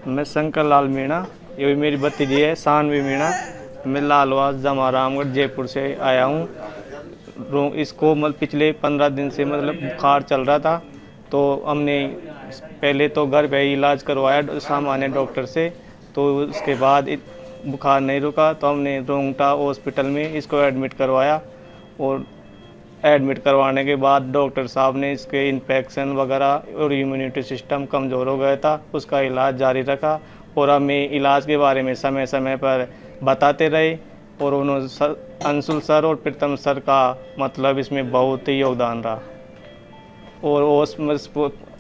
मैं शंकर लाल मीणा, ये भी मेरी भतीजी है सानवी मीणा। मैं लालवास जमारामगढ़ जयपुर से आया हूँ। इसको मतलब पिछले 15 दिन से मतलब बुखार चल रहा था, तो हमने पहले तो घर पे ही इलाज करवाया सामान्य डॉक्टर से। तो उसके बाद बुखार नहीं रुका तो हमने रोंगटा हॉस्पिटल में इसको एडमिट करवाया। और एडमिट करवाने के बाद डॉक्टर साहब ने इसके इन्फेक्शन वगैरह और इम्यूनिटी सिस्टम कमज़ोर हो गया था, उसका इलाज जारी रखा। और हमें इलाज के बारे में समय समय पर बताते रहे। और उन्होंने अंशुल सर और प्रीतम सर का मतलब इसमें बहुत ही योगदान रहा। और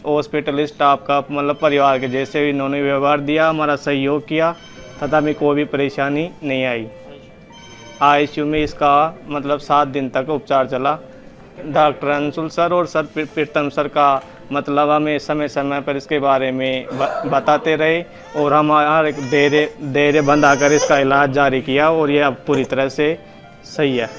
हॉस्पिटल स्टाफ का मतलब परिवार के जैसे इन्होंने व्यवहार दिया, हमारा सहयोग किया तथा हमें कोई भी परेशानी नहीं आई। आईसीयू में इसका मतलब 7 दिन तक उपचार चला। डॉक्टर अंशुल सर और सर प्रीतम सर का मतलब हमें समय समय पर इसके बारे में बताते रहे। और हम हर एक धैर्य बंधाकर इसका इलाज जारी किया और ये अब पूरी तरह से सही है।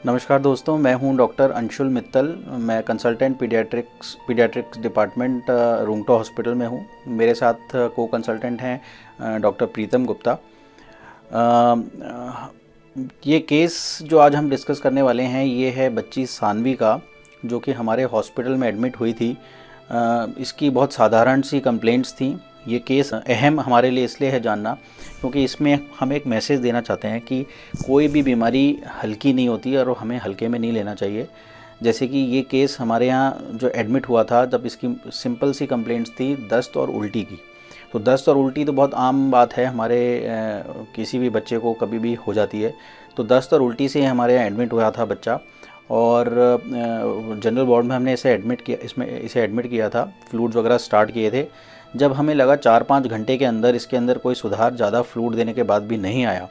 नमस्कार दोस्तों, मैं हूं डॉक्टर अंशुल मित्तल। मैं consultant paediatrics department Rungta hospital में हूं। मेरे साथ को कंसल्टेंट हैं डॉक्टर प्रीतम गुप्ता। ये केस जो आज हम डिस्कस करने वाले हैं ये है बच्ची सानवी का, जो कि हमारे हॉस्पिटल में एडमिट हुई थी। इसकी बहुत साधारण सी कंप्लेंट्स थी। ये केस अहम हमारे लिए इसलिए है जानना क्योंकि इसमें हम एक मैसेज देना चाहते हैं कि कोई भी बीमारी हल्की नहीं होती और हमें हल्के में नहीं लेना चाहिए। जैसे कि ये केस हमारे यहाँ जो एडमिट हुआ था, जब इसकी सिंपल सी कंप्लेंट्स थी दस्त और उल्टी की। तो दस्त और उल्टी तो बहुत आम बात है, हमारे किसी भी बच्चे को कभी भी हो जाती है। तो दस्त और उल्टी से हमारे यहाँ एडमिट हुआ था बच्चा। और जनरल वार्ड में हमने इसे एडमिट किया था। फ्लूइड्स वगैरह स्टार्ट किए थे। जब हमें लगा 4-5 घंटे के अंदर इसके अंदर कोई सुधार ज़्यादा फ्लूइड देने के बाद भी नहीं आया,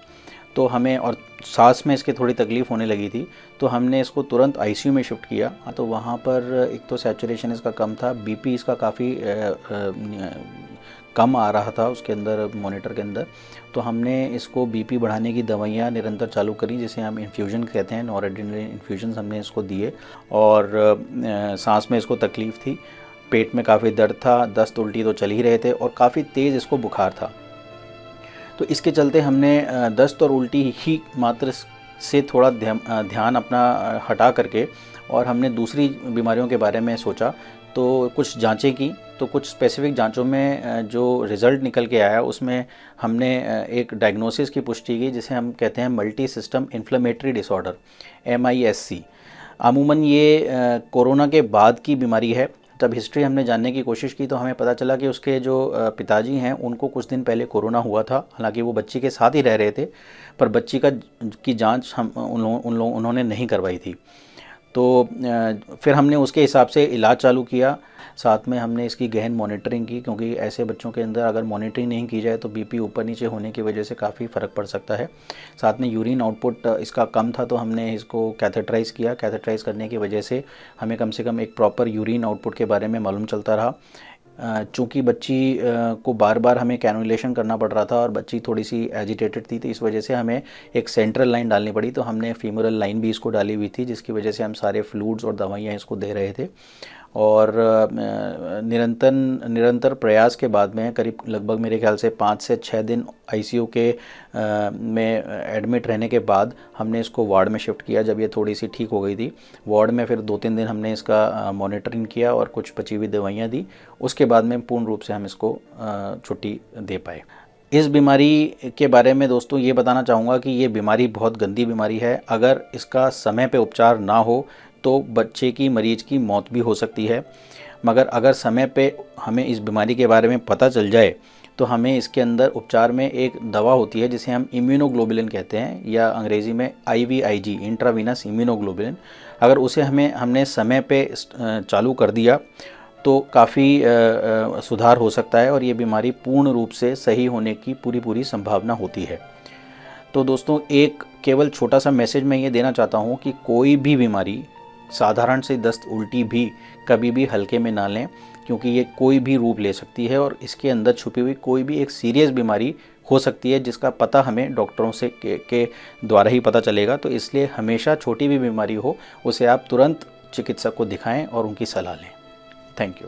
तो हमें और सांस में इसके थोड़ी तकलीफ़ होने लगी थी, तो हमने इसको तुरंत आईसीयू में शिफ्ट किया। तो वहाँ पर एक तो सैचुरेशन इसका कम था, बीपी इसका काफ़ी कम आ रहा था उसके अंदर मॉनिटर के अंदर। तो हमने इसको बीपी बढ़ाने की दवाइयाँ निरंतर चालू करी, जिसे हम इन्फ्यूजन कहते हैं, नॉरएड्रेनालिन इन्फ्यूजन हमने इसको दिए। और सांस में इसको तकलीफ़ थी, पेट में काफ़ी दर्द था, दस्त उल्टी तो चल ही रहे थे और काफ़ी तेज़ इसको बुखार था। तो इसके चलते हमने दस्त और उल्टी ही मात्र से थोड़ा ध्यान अपना हटा करके और हमने दूसरी बीमारियों के बारे में सोचा। तो कुछ जांचें की, तो कुछ स्पेसिफिक जांचों में जो रिज़ल्ट निकल के आया उसमें हमने एक डायग्नोसिस की पुष्टि की, जिसे हम कहते हैं multi system inflammatory disorder, MISC। अमूमन ये कोरोना के बाद की बीमारी है। जब हिस्ट्री हमने जानने की कोशिश की तो हमें पता चला कि उसके जो पिताजी हैं उनको कुछ दिन पहले कोरोना हुआ था। हालांकि वो बच्ची के साथ ही रह रहे थे, पर बच्ची की जांच उन्होंने नहीं करवाई थी। तो फिर हमने उसके हिसाब से इलाज चालू किया। साथ में हमने इसकी गहन मॉनिटरिंग की, क्योंकि ऐसे बच्चों के अंदर अगर मॉनिटरिंग नहीं की जाए तो बीपी ऊपर नीचे होने की वजह से काफ़ी फ़र्क पड़ सकता है। साथ में यूरिन आउटपुट इसका कम था, तो हमने इसको कैथेटराइज़ किया। कैथेटराइज़ करने की वजह से हमें कम से कम एक प्रॉपर यूरिन आउटपुट के बारे में मालूम चलता रहा। चूँकि बच्ची को बार बार हमें कैनुलेशन करना पड़ रहा था और बच्ची थोड़ी सी एजिटेटेड थी, तो इस वजह से हमें एक सेंट्रल लाइन डालनी पड़ी। तो हमने फीमोरल लाइन भी इसको डाली हुई थी, जिसकी वजह से हम सारे फ्लूइड्स और दवाइयाँ इसको दे रहे थे। और निरंतर प्रयास के बाद में करीब लगभग मेरे ख्याल से 5 से 6 दिन आईसीयू के में एडमिट रहने के बाद हमने इसको वार्ड में शिफ्ट किया। जब ये थोड़ी सी ठीक हो गई थी, वार्ड में फिर 2-3 दिन हमने इसका मॉनिटरिंग किया और कुछ बची हुई दवाइयाँ दी। उसके बाद में पूर्ण रूप से हम इसको छुट्टी दे पाए। इस बीमारी के बारे में दोस्तों ये बताना चाहूँगा कि ये बीमारी बहुत गंदी बीमारी है। अगर इसका समय पे उपचार ना हो तो बच्चे की, मरीज की मौत भी हो सकती है। मगर अगर समय पे हमें इस बीमारी के बारे में पता चल जाए तो हमें इसके अंदर उपचार में एक दवा होती है जिसे हम इम्यूनोग्लोबुलिन कहते हैं, या अंग्रेज़ी में IVIG, इंट्रावीनस इम्यूनोग्लोबुलिन। अगर उसे हमने समय पे चालू कर दिया तो काफ़ी सुधार हो सकता है और ये बीमारी पूर्ण रूप से सही होने की पूरी संभावना होती है। तो दोस्तों, एक केवल छोटा सा मैसेज मैं ये देना चाहता हूँ कि कोई भी बीमारी, साधारण से दस्त उल्टी भी कभी भी हल्के में ना लें, क्योंकि ये कोई भी रूप ले सकती है और इसके अंदर छुपी हुई कोई भी एक सीरियस बीमारी हो सकती है, जिसका पता हमें डॉक्टरों से के द्वारा ही पता चलेगा। तो इसलिए हमेशा छोटी भी बीमारी हो उसे आप तुरंत चिकित्सक को दिखाएं और उनकी सलाह लें। Thank you.